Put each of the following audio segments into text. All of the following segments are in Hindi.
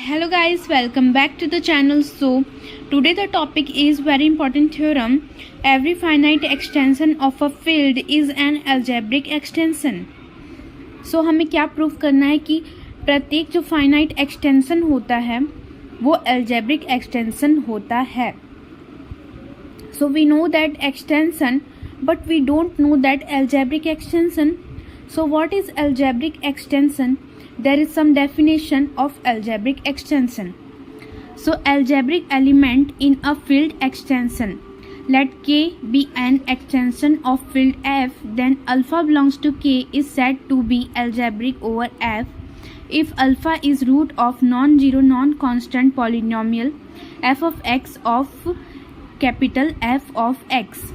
Hello guys, welcome back to the channel. So today the topic is very important theorem. Every finite extension of a field is an algebraic extension. So हमें क्या प्रूफ करना है कि प्रत्येक जो फाइनाइट एक्सटेंशन होता है वो algebraic extension होता है. So we know that extension but we don't know that algebraic extension. So what is algebraic extension? There is some definition of algebraic extension. So algebraic element in a field extension. Let K be an extension of field F, then alpha belongs to K is said to be algebraic over F if alpha is root of non-zero non-constant polynomial f of x of capital F of x.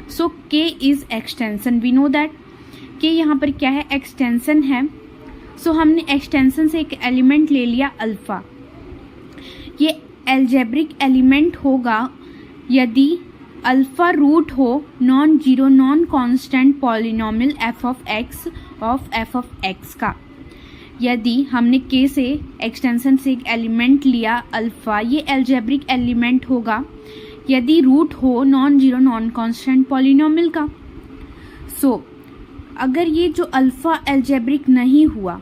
So K is extension. We know that K यहाँ पर क्या है, extension है. सो हमने एक्सटेंशन से एक एलिमेंट ले लिया अल्फ़ा. ये एल्जेब्रिक एलिमेंट होगा यदि अल्फ़ा रूट हो non zero non constant polynomial F of x का. यदि हमने के से एक्सटेंशन से एक एलिमेंट लिया अल्फ़ा, ये एल्जेब्रिक एलिमेंट होगा यदि रूट हो non zero non constant polynomial का. सो अगर ये जो अल्फ़ा एल्जेब्रिक नहीं हुआ,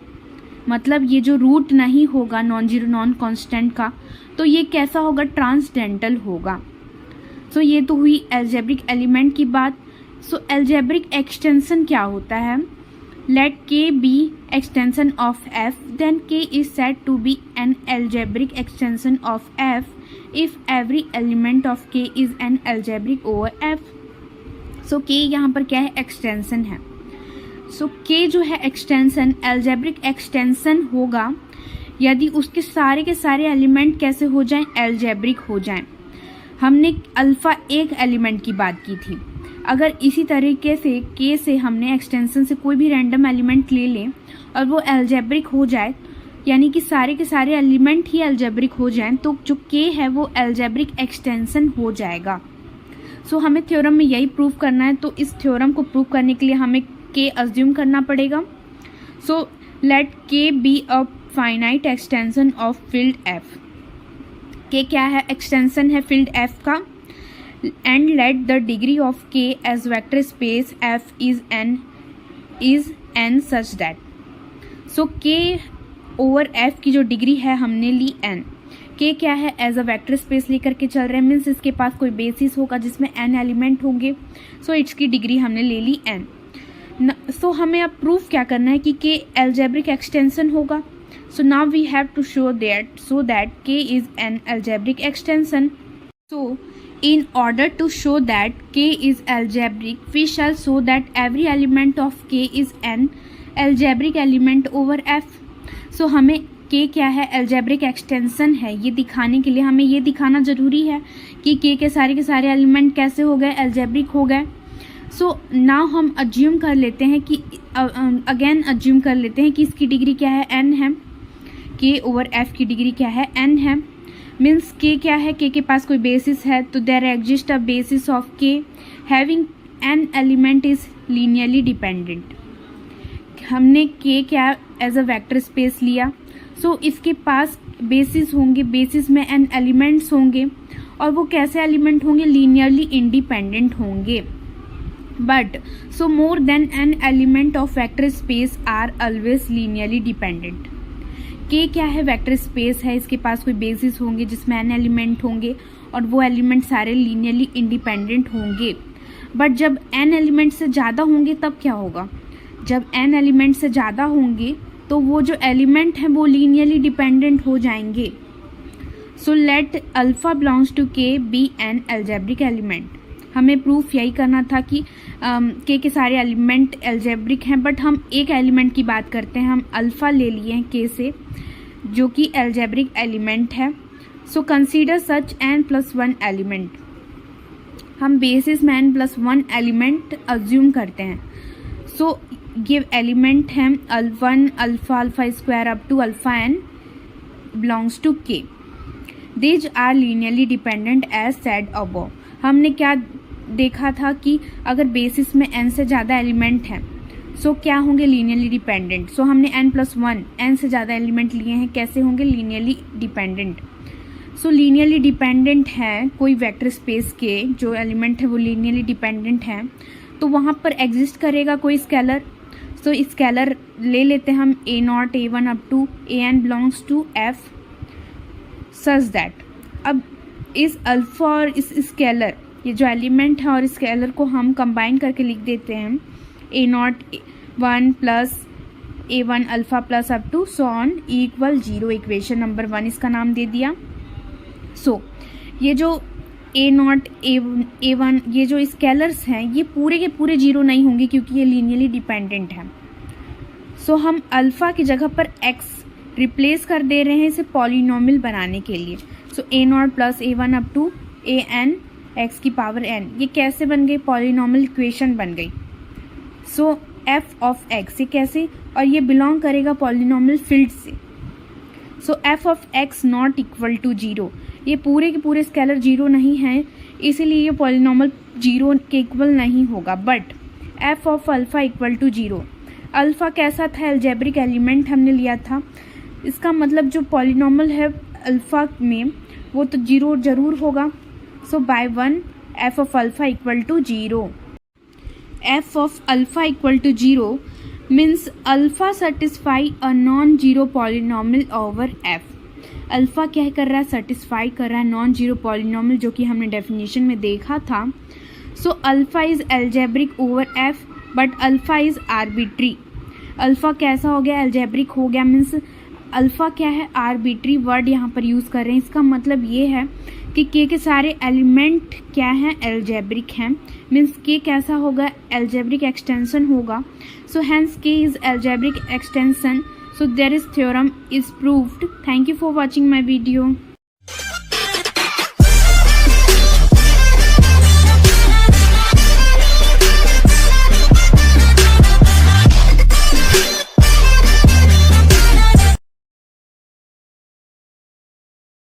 मतलब ये जो रूट नहीं होगा नॉन जीरो नॉन कांस्टेंट का, तो ये कैसा होगा, ट्रांसडेंटल होगा. सो ये तो हुई एल्जेब्रिक एलिमेंट की बात. सो एल्जेब्रिक एक्सटेंशन क्या होता है, let K be extension of F, then K is said to be an algebraic extension of F if every element of K is an algebraic over F. So K यहाँ पर क्या है, एक्सटेंशन है. सो के जो है एक्सटेंशन एल्जेब्रिक एक्सटेंशन होगा यदि उसके सारे के सारे एलिमेंट कैसे हो जाएं, एल्जेब्रिक हो जाएं. हमने अल्फ़ा एक एलिमेंट की बात की थी. अगर इसी तरीके से के से हमने एक्सटेंशन से कोई भी रैंडम एलिमेंट ले लें और वो एल्जेब्रिक हो जाए, यानी कि सारे के सारे एलिमेंट ही एल्जेब्रिक हो जाएं, तो जो के है वो एल्जेब्रिक एक्सटेंशन हो जाएगा. सो हमें थ्योरम में यही प्रूव करना है. तो इस थ्योरम को प्रूव करने के लिए हमें के अज्यूम करना पड़ेगा. So let K be a finite extension of field F. K क्या है, एक्सटेंशन है फील्ड एफ का. And let the degree of K as vector space F is n such that. So K over F की जो डिग्री है हमने ली एन. के क्या है, एज अ वेक्टर स्पेस लेकर के चल रहे हैं, मीन्स इसके पास कोई बेसिस होगा जिसमें एन एलिमेंट होंगे. सो इसकी डिग्री हमने ले ली एन. सो हमें अब प्रूफ क्या करना है कि के एल्जेब्रिक एक्सटेंशन होगा. So now we have to show that so that K is an algebraic extension. So in order to show that k is algebraic, we shall show that every element of k is an algebraic element over f. so हमें k क्या है, algebraic extension है. ये दिखाने के लिए हमें ये दिखाना ज़रूरी है कि k के सारे एलिमेंट कैसे हो गए, algebraic हो गए. सो नाउ हम अज्यूम कर लेते हैं कि अगेन अज्यूम कर लेते हैं कि इसकी डिग्री क्या है, n है. k ओवर f की डिग्री क्या है, n है. मीन्स k क्या है, k के पास कोई बेसिस है, तो there exist a basis of k having an element is linearly dependent. हमने k क्या एज अ वेक्टर स्पेस लिया. सो इसके पास बेसिस होंगे, बेसिस में n एलिमेंट्स होंगे और वो कैसे एलिमेंट होंगे, लीनियरली इंडिपेंडेंट होंगे. But so more than n element of vector space are always linearly dependent. के क्या है, वेक्टर स्पेस है, इसके पास कोई बेसिस होंगे जिसमें एन एलिमेंट होंगे और वो एलिमेंट सारे लीनियरली इंडिपेंडेंट होंगे. बट जब एन एलिमेंट से ज़्यादा होंगे तब क्या होगा, जब एन एलिमेंट से ज़्यादा होंगे तो वो जो एलिमेंट हैं वो लीनियरली डिपेंडेंट हो जाएंगे. So let alpha belongs to k be an algebraic element. हमें प्रूफ यही करना था कि के सारे एलिमेंट एल्जेब्रिक हैं, बट हम एक एलिमेंट की बात करते हैं. हम अल्फ़ा ले लिए हैं के से जो कि एल्जेब्रिक एलिमेंट है. So consider such n plus one element. हम बेसिस में n plus one element assume करते हैं. सो गिव एलिमेंट हैं one alpha square up to alpha n belongs to k. These are linearly dependent as said above. हमने क्या देखा था कि अगर बेसिस में n से ज़्यादा एलिमेंट हैं सो क्या होंगे लीनियरली डिपेंडेंट। सो हमने n+1 n से ज़्यादा एलिमेंट लिए हैं, कैसे होंगे लीनियरली डिपेंडेंट। सो लीनियरली डिपेंडेंट है कोई वेक्टर स्पेस के जो एलिमेंट है वो लीनियरली डिपेंडेंट है, तो वहाँ पर एग्जिस्ट करेगा कोई स्केलर। सो स्केलर ले लेते हैं हम a0 a1 up to an belongs to f such that. अब इस अल्फा और इस स्केलर, ये जो एलिमेंट है और स्केलर को हम कंबाइन करके लिख देते हैं a0 1 plus a1 alpha plus up to so on equal 0। Equation number 1 इसका नाम दे दिया। सो ये जो a0 a1 ये जो स्केलर्स हैं ये पूरे के पूरे 0 नहीं होंगे क्योंकि ये लीनियरली डिपेंडेंट है। सो हम अल्फ़ा की जगह पर x रिप्लेस कर दे रहे हैं इसे पॉलिनोमियल बनाने के लिए। So a0 plus a1 up to an x की पावर n, ये कैसे बन गई, पॉलिनोमियल इक्वेशन बन गई। सो f ऑफ x ये कैसे, और ये बिलोंग करेगा पॉलिनोमियल फील्ड से। So f of x not equal to 0, ये पूरे के पूरे स्केलर 0 नहीं हैं, इसीलिए ये पॉलिनोमियल 0 के इक्वल नहीं होगा। But f of alpha equal to 0, alpha कैसा था, अलजेब्रिक एलिमेंट हमने लिया था, इसका मतलब जो पॉलिनोमियल है अल्फ़ा में वो तो 0 ज़रूर होगा। So by 1 f of alpha equal to 0। f of alpha equal to 0 means alpha satisfy a non zero polynomial over f। Alpha क्या कर रहा है, सेटिस्फाई कर रहा है नॉन जीरो पॉलिनोमियल, जो कि हमने डेफिनेशन में देखा था। सो alpha is algebraic over f but alpha is arbitrary. Alpha कैसा हो गया, अलजेब्रिक हो गया, मीन्स अल्फ़ा क्या है, आर्बिट्री वर्ड यहाँ पर यूज़ कर रहे हैं। इसका मतलब ये है कि के सारे एलिमेंट क्या हैं, अलजेब्रिक हैं, मीन्स के कैसा होगा, अलजेब्रिक एक्सटेंशन होगा। सो हैंस के is algebraic extension, so there is theorem is proved. Thank you for watching my video.